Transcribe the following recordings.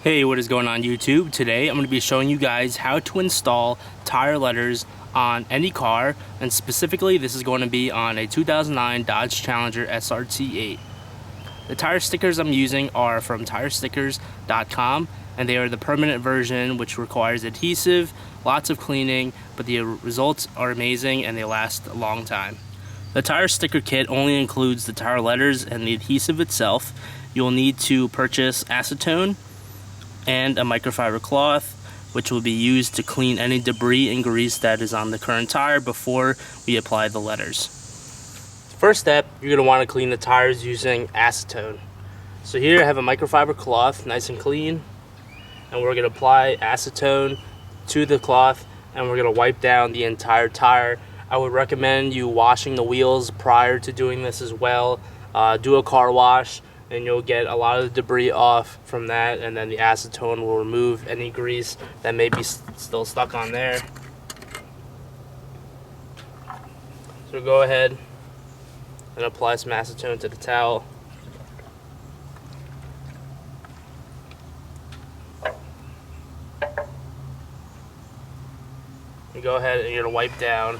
Hey, what is going on YouTube? Today I'm going to be showing you guys how to install tire letters on any car, and specifically this is going to be on a 2009 Dodge Challenger SRT8. The tire stickers I'm using are from TireStickers.com, and they are the permanent version, which requires adhesive, lots of cleaning, but the results are amazing and they last a long time. The tire sticker kit only includes the tire letters and the adhesive itself. You'll need to purchase acetone and a microfiber cloth, which will be used to clean any debris and grease that is on the current tire before we apply the letters. First step, you're going to want to clean the tires using acetone. So here I have a microfiber cloth, nice and clean, and we're going to apply acetone to the cloth and we're going to wipe down the entire tire. I would recommend you washing the wheels prior to doing this as well. Do a car wash and you'll get a lot of the debris off from that, and then the acetone will remove any grease that may be still stuck on there. So go ahead and apply some acetone to the towel. You go ahead and you're going to wipe down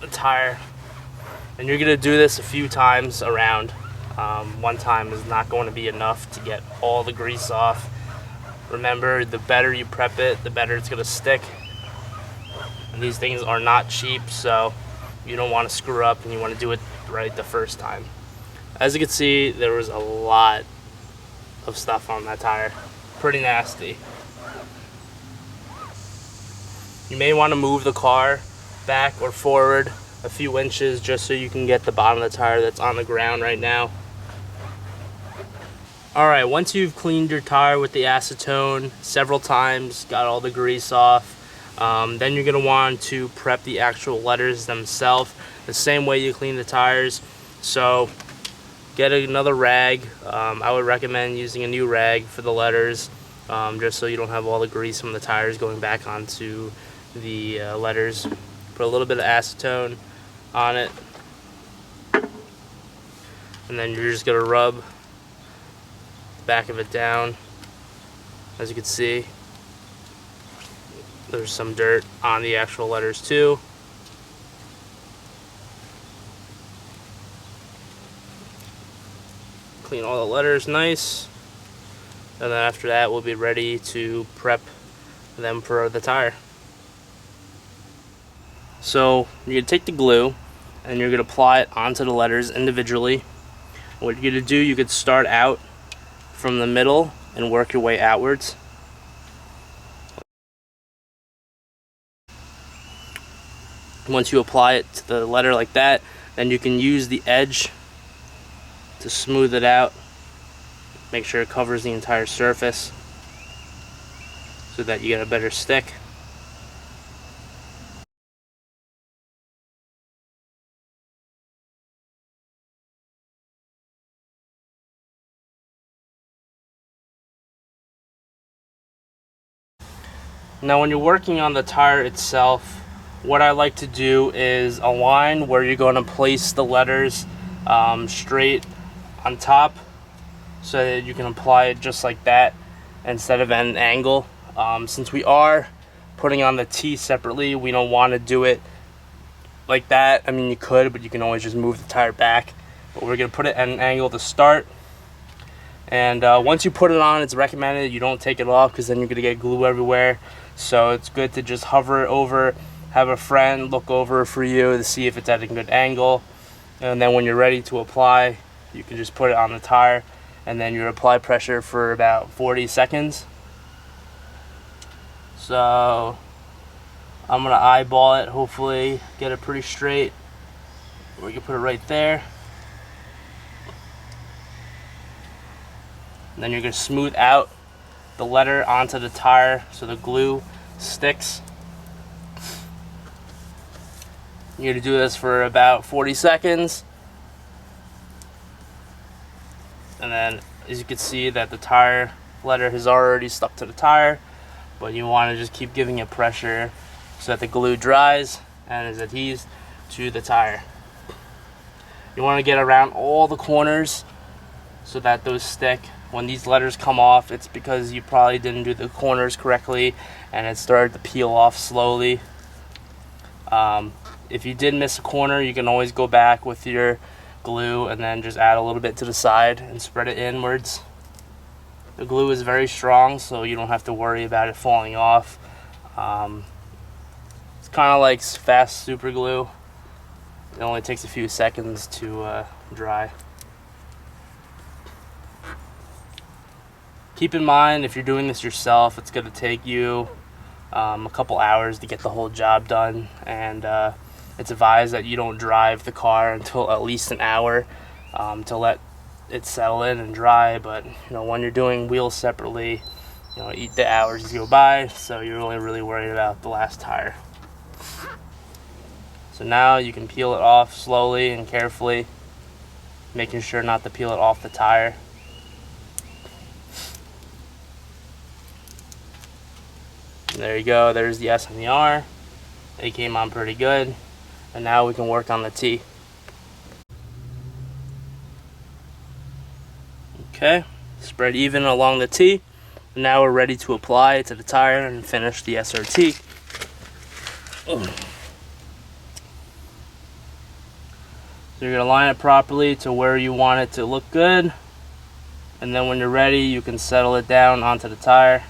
the tire, and you're going to do this a few times around. One time is not going to be enough to get all the grease off. Remember, the better you prep it, the better it's going to stick. And these things are not cheap, so you don't want to screw up and you want to do it right the first time. As you can see, there was a lot of stuff on that tire. Pretty nasty. You may want to move the car back or forward a few inches just so you can get the bottom of the tire that's on the ground right now. Alright, once you've cleaned your tire with the acetone several times, got all the grease off, then you're going to want to prep the actual letters themselves the same way you clean the tires. So get another rag. I would recommend using a new rag for the letters, just so you don't have all the grease from the tires going back onto the letters. Put a little bit of acetone on it, and then you're just going to rub the back of it down. As you can see, there's some dirt on the actual letters too. Clean all the letters nice, and then after that we'll be ready to prep them for the tire. So you're going to take the glue and you're going to apply it onto the letters individually. What you're going to do, you could start out from the middle and work your way outwards. Once you apply it to the letter like that, then you can use the edge to smooth it out. Make sure it covers the entire surface so that you get a better stick. Now when you're working on the tire itself, what I like to do is a line where you're going to place the letters straight on top so that you can apply it just like that instead of at an angle. Since we are putting on the T separately, we don't want to do it like that. I mean, you could, but you can always just move the tire back. But we're going to put it at an angle to start. And once you put it on, it's recommended you don't take it off because then you're going to get glue everywhere. So it's good to just hover it over, have a friend look over for you to see if it's at a good angle. And then when you're ready to apply, you can just put it on the tire and then you apply pressure for about 40 seconds. So I'm going to eyeball it, hopefully get it pretty straight. We can put it right there. And then you're going to smooth out the letter onto the tire so the glue sticks. You're going to do this for about 40 seconds. And then as you can see that the tire letter has already stuck to the tire, but you want to just keep giving it pressure so that the glue dries and is adhesed to the tire. You want to get around all the corners so that those stick When these letters come off, it's because you probably didn't do the corners correctly and it started to peel off slowly. If you did miss a corner, you can always go back with your glue and then just add a little bit to the side and spread it inwards. The glue is very strong, so you don't have to worry about it falling off. It's kind of like fast super glue. It only takes a few seconds to dry. Keep in mind, if you're doing this yourself, it's going to take you a couple hours to get the whole job done, and it's advised that you don't drive the car until at least an hour to let it settle in and dry. But when you're doing wheels separately, the hours go by, so you're only really worried about the last tire. So now you can peel it off slowly and carefully, making sure not to peel it off the tire. And there you go, there's the S and the R. They came on pretty good. And now we can work on the T. Okay, spread even along the T. And now we're ready to apply it to the tire and finish the SRT. So you're gonna line it properly to where you want it to look good. And then when you're ready, you can settle it down onto the tire.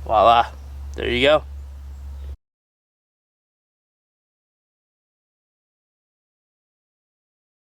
Voila, there you go.